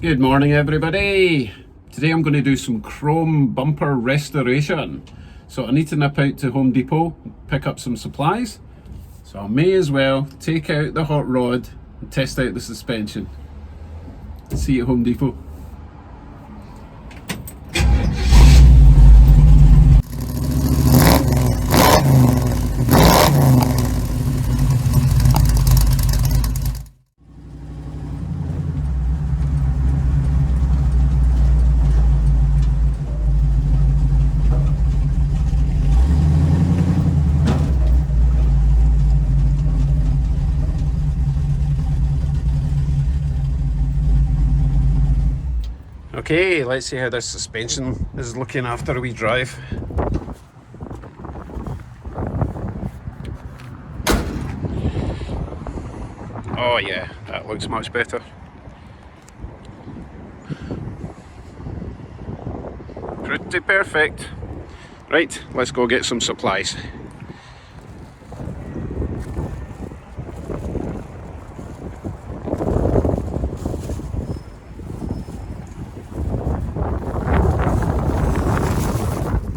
Good morning everybody. Today I'm going to do some chrome bumper restoration. So I need to nip out to Home Depot, pick up some supplies. So I may as well take out the hot rod and test out the suspension. See you at Home Depot. Okay, let's see how this suspension is looking after a wee drive. Oh yeah, that looks much better. Pretty perfect. Right, let's go get some supplies.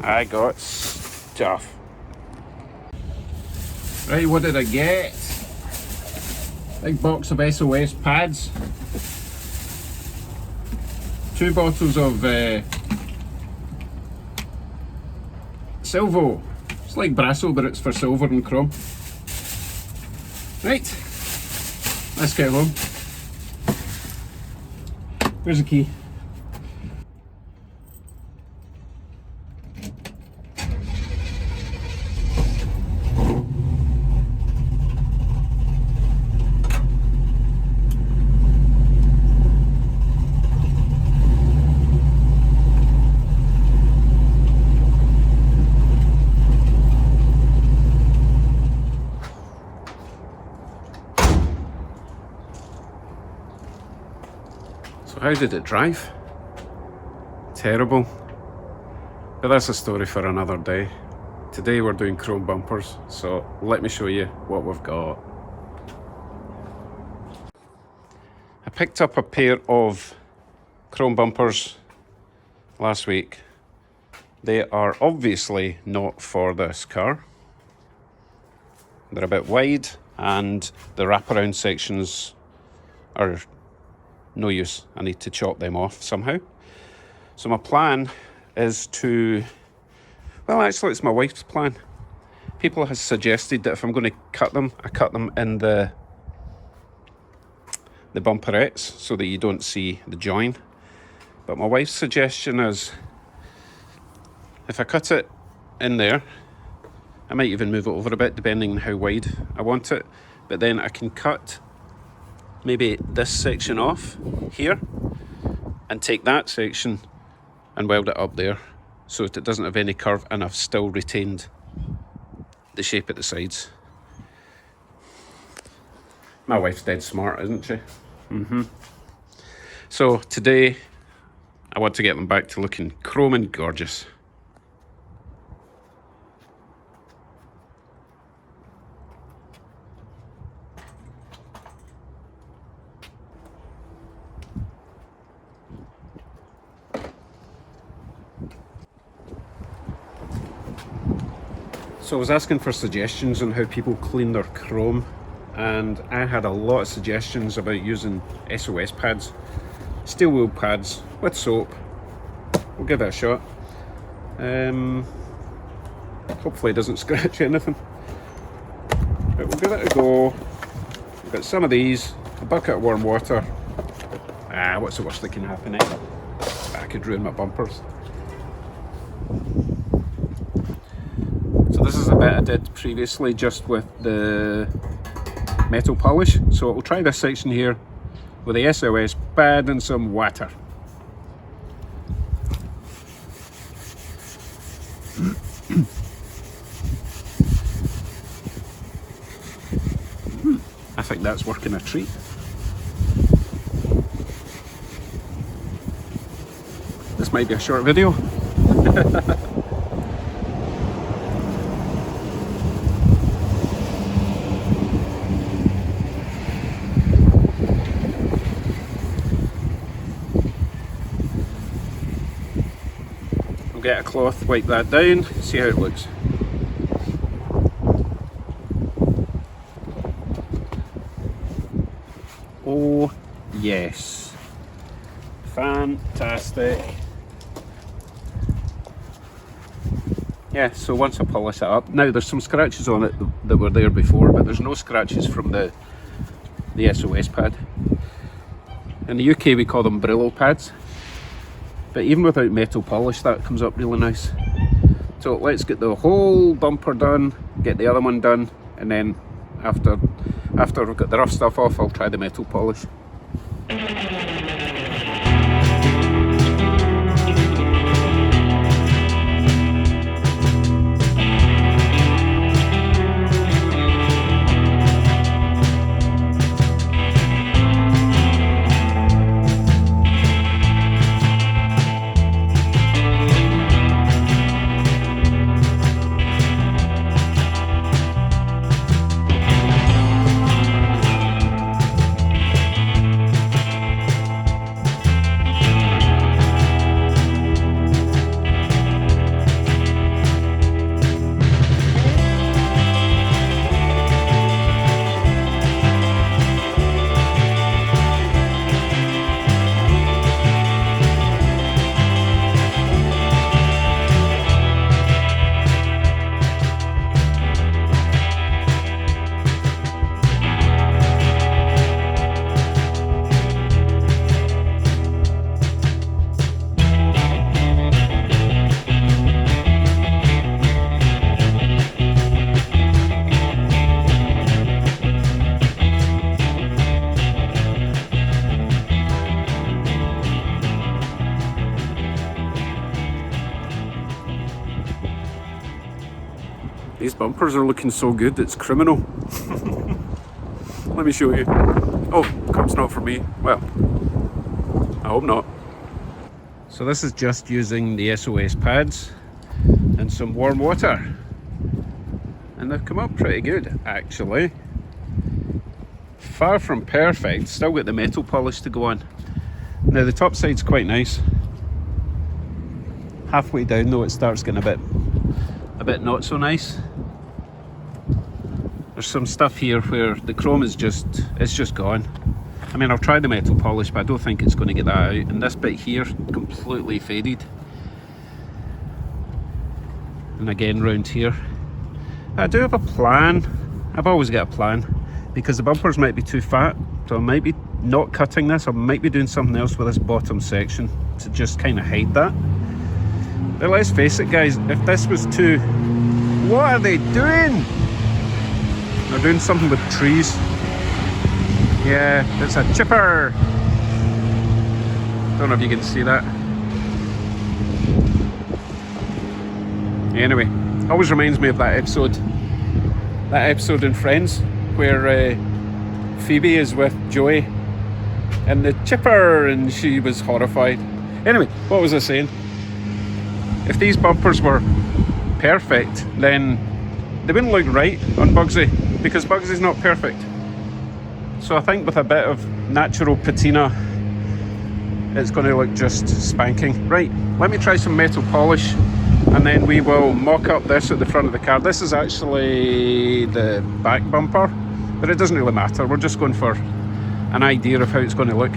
I got stuff. Right, what did I get? Big box of SOS pads. 2 bottles of Silvo. It's like Brasso, but it's for silver and chrome. Right, let's get home. Where's the key? So how did it drive? Terrible. But that's a story for another day. Today we're doing chrome bumpers, so let me show you what we've got. I picked up a pair of chrome bumpers last week. They are obviously not for this car. They're a bit wide and the wraparound sections are no use. I need to chop them off somehow. So my plan is to, well actually it's my wife's plan. People have suggested that if I'm going to cut them, I cut them in the bumperettes so that you don't see the join. But my wife's suggestion is if I cut it in there, I might even move it over a bit depending on how wide I want it, but then I can cut maybe this section off here and take that section and weld it up there so that it doesn't have any curve and I've still retained the shape at the sides. My wife's dead smart, isn't she? So today I want to get them back to looking chrome and gorgeous. So I was asking for suggestions on how people clean their chrome, and I had a lot of suggestions about using SOS pads, steel wool pads with soap. We'll give it a shot. Hopefully it doesn't scratch anything, but we'll give it a go. We've got some of these, a bucket of warm water. What's the worst that can happen, eh? I could ruin my bumpers. So this is a bit I did previously just with the metal polish. So we'll try this section here with the SOS pad and some water. I think that's working a treat. This might be a short video. get a cloth, wipe that down, see how it looks. Oh yes, fantastic. Yeah, so once I polish it up, now there's some scratches on it that were there before, but there's no scratches from the SOS pad. In the UK we call them Brillo pads, but even without metal polish that comes up really nice. So let's get the whole bumper done, get the other one done, and then after we've got the rough stuff off, I'll try the metal polish. These bumpers are looking so good, it's criminal. Let me show you. Oh, cup's not for me. Well, I hope not. So this is just using the SOS pads and some warm water. And they've come up pretty good, actually. Far from perfect, still got the metal polish to go on. Now the top side's quite nice. Halfway down though it starts getting a bit not so nice. There's some stuff here where the chrome is just gone. I mean, I'll try the metal polish, but I don't think it's going to get that out. And this bit here, completely faded. And again round here. I do have a plan. I've always got a plan, because the bumpers might be too fat, so I might be not cutting this. I might be doing something else with this bottom section to just kind of hide that. But let's face it, guys, if this was too... What are they doing? They're doing something with trees. Yeah, it's a chipper. Don't know if you can see that. Anyway, always reminds me of that episode in Friends where Phoebe is with Joey and the chipper, and she was horrified. Anyway, what was I saying? If these bumpers were perfect, then they wouldn't look right on Bugsy, because Bugsy's not perfect. So I think with a bit of natural patina, it's going to look just spanking. Right, let me try some metal polish, and then we will mock up this at the front of the car. This is actually the back bumper, but it doesn't really matter. We're just going for an idea of how it's going to look.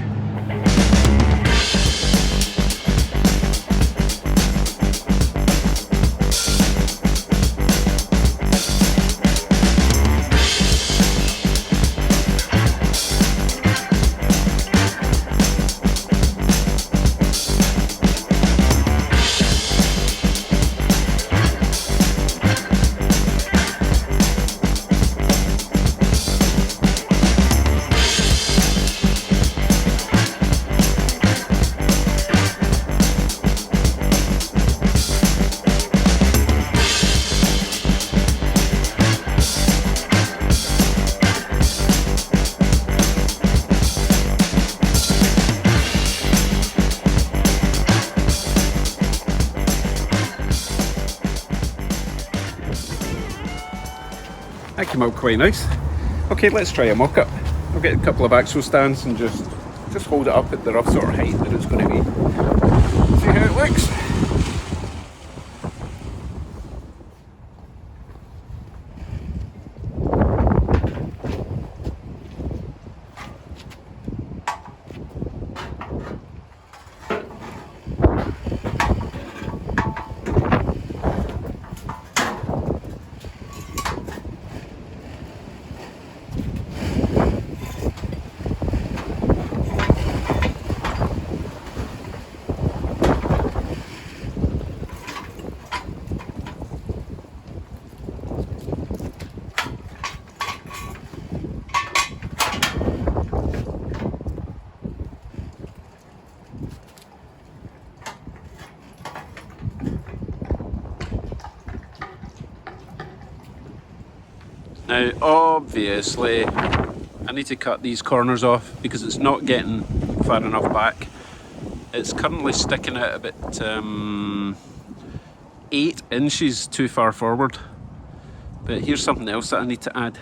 That came out quite nice. Okay, let's try a mock-up. I'll get a couple of axle stands and just hold it up at the rough sort of height that it's going to be. See how it looks. Now, obviously, I need to cut these corners off because it's not getting far enough back. It's currently sticking out about 8 inches too far forward. But here's something else that I need to add.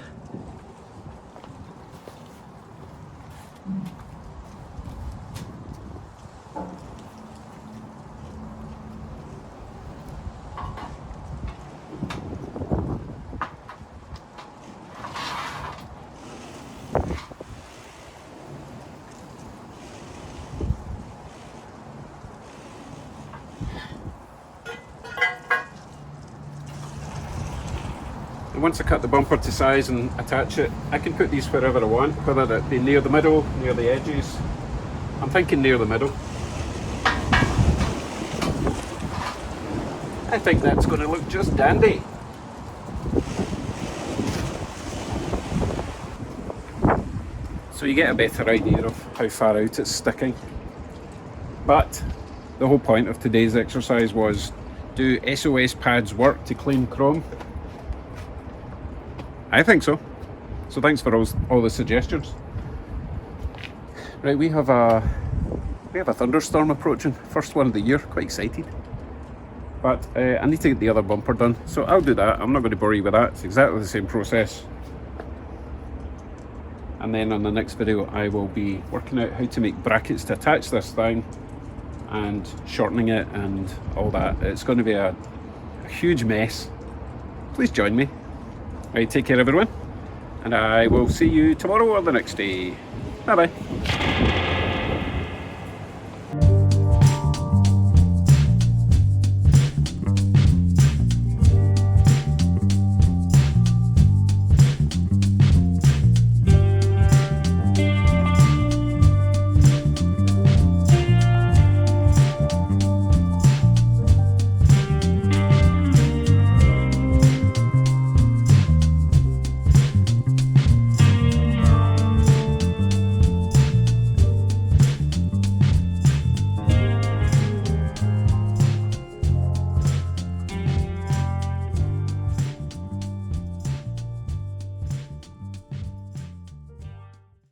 Once I cut the bumper to size and attach it, I can put these wherever I want, whether it be near the middle, near the edges. I'm thinking near the middle. I think that's going to look just dandy. So you get a better idea of how far out it's sticking. But the whole point of today's exercise was, do SOS pads work to clean chrome? I think so. So thanks for all the suggestions. Right, we have a thunderstorm approaching. First one of the year. Quite excited. But I need to get the other bumper done. So I'll do that. I'm not going to bore you with that. It's exactly the same process. And then on the next video, I will be working out how to make brackets to attach this thing and shortening it and all that. It's going to be a huge mess. Please join me. Right, take care everyone, and I will see you tomorrow or the next day. Bye bye.